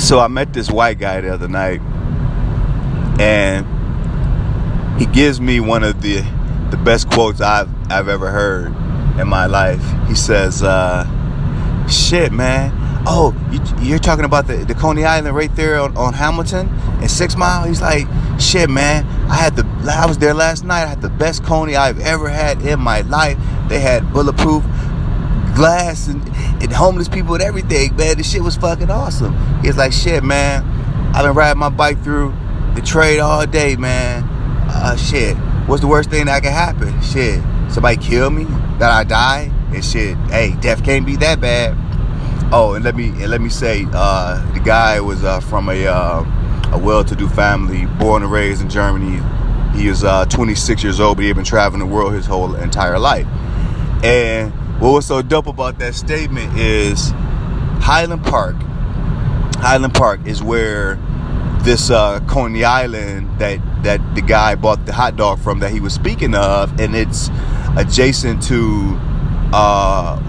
So I met this white guy the other night, and he gives me one of the best quotes I've ever heard in my life. He says, "Shit, man. Oh, you're talking about the Coney Island right there on Hamilton and 6 Mile?" He's like, "Shit, man. I was there last night. I had the best Coney I've ever had in my life. They had bulletproof glass and homeless people and everything, man. The shit was fucking awesome." He's like, "Shit, man. I've been riding my bike through Detroit all day, man. Shit. What's the worst thing that can happen? Shit. Somebody kill me? That I die? And shit. Hey, death can't be that bad." Oh, and let me say, the guy was from a well-to-do family, born and raised in Germany. He is 26 years old, but he had been traveling the world his whole entire life. And what was so dope about that statement is Highland Park is where this Coney Island that the guy bought the hot dog from that he was speaking of, and it's adjacent to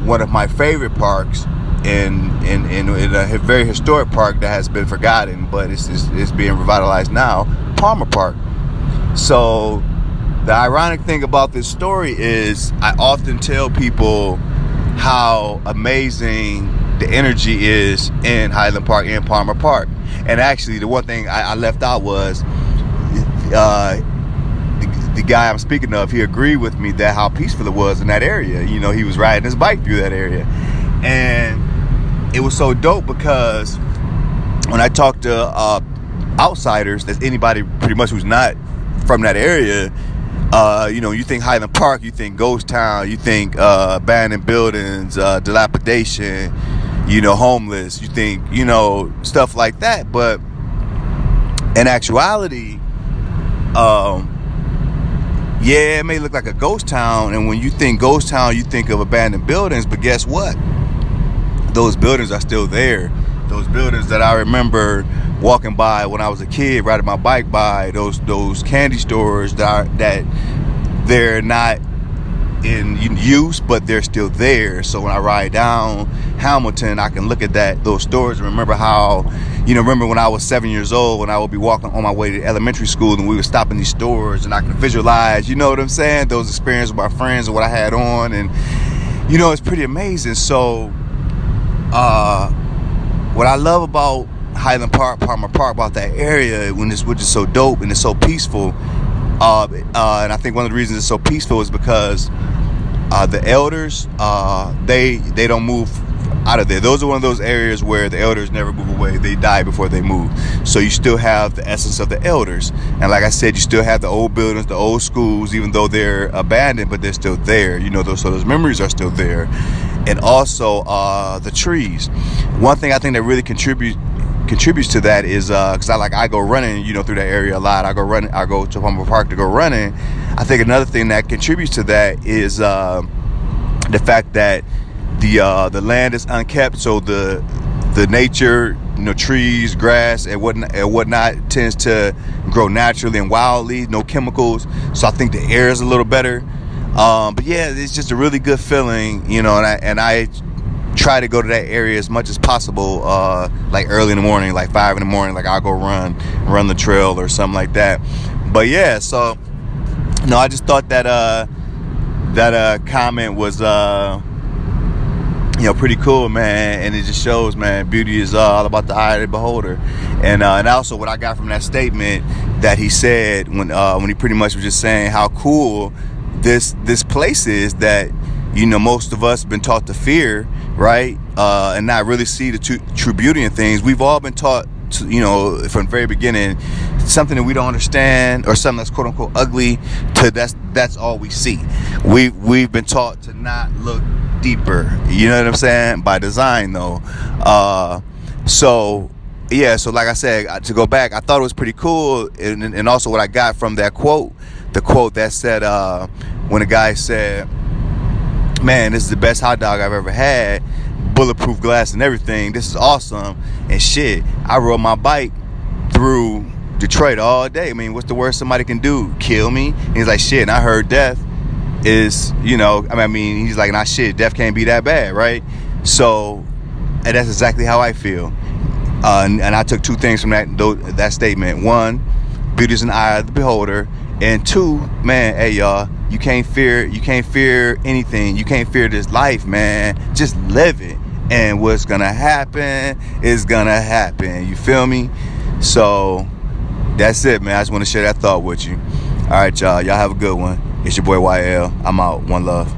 one of my favorite parks in a very historic park that has been forgotten, but it's being revitalized now, Palmer Park. So the ironic thing about this story is I often tell people how amazing the energy is in Highland Park and Palmer Park. And actually, the one thing I left out was the guy I'm speaking of. He agreed with me that how peaceful it was in that area. You know, he was riding his bike through that area, and it was so dope because when I talk to outsiders, that's anybody pretty much who's not from that area, you know, you think Highland Park, you think ghost town, you think abandoned buildings, dilapidation, you know, homeless, you think, you know, stuff like that. But in actuality, yeah, it may look like a ghost town, and when you think ghost town, you think of abandoned buildings, but guess what? Those buildings are still there. Those buildings that I remember walking by when I was a kid, riding my bike by, those candy stores that they're not in use, but they're still there. So when I ride down Hamilton, I can look at those stores and remember how, you know, remember when I was 7 years old, when I would be walking on my way to elementary school and we would stop in these stores and I can visualize, you know what I'm saying, those experiences with my friends and what I had on, and you know, it's pretty amazing. So what I love about Highland Park, Palmer Park, about that area, which is so dope and it's so peaceful, and I think one of the reasons it's so peaceful is because the elders, they don't move out of there. Those are one of those areas where the elders never move away. They die before they move. So you still have the essence of the elders. And like I said, you still have the old buildings, the old schools, even though they're abandoned, but they're still there. You know, those memories are still there. And also the trees. One thing I think that really contributes to that is because I go running, you know, through that area a lot. I go to Palmer Park to go running. I think another thing that contributes to that is the fact that the land is unkept, so the nature, you know, trees, grass, and whatnot tends to grow naturally and wildly, no chemicals. So I think the air is a little better. But yeah, it's just a really good feeling, you know, and I try to go to that area as much as possible, like early in the morning, like 5 in the morning, like I'll go run the trail or something like that. But yeah, so no, I just thought that comment was you know, pretty cool, man, and it just shows, man, beauty is all about the eye of the beholder. And also what I got from that statement that he said when he pretty much was just saying how cool this place is that, you know, most of us have been taught to fear, right? And not really see the true beauty in things. We've all been taught to, you know, from the very beginning, something that we don't understand or something that's quote unquote ugly, to that's all we see. We've been taught to not look deeper, you know what I'm saying, by design though. So yeah, so like I said, to go back, I thought it was pretty cool, and also what I got from that quote, the quote that said when a guy said, "Man, this is the best hot dog I've ever had, bulletproof glass and everything, this is awesome," and shit, I rode my bike through Detroit all day. I mean, what's the worst somebody can do? Kill me? And he's like, shit, and I heard death is, you know, I mean, he's like, nah, shit, death can't be that bad, right? So, and that's exactly how I feel. And I took two things from that statement. One, beauty is an eye of the beholder. And two, man, hey y'all, you can't fear anything. You can't fear this life, man. Just live it. And what's gonna happen is gonna happen. You feel me? So that's it, man. I just want to share that thought with you. All right, y'all. Y'all have a good one. It's your boy YL. I'm out. One love.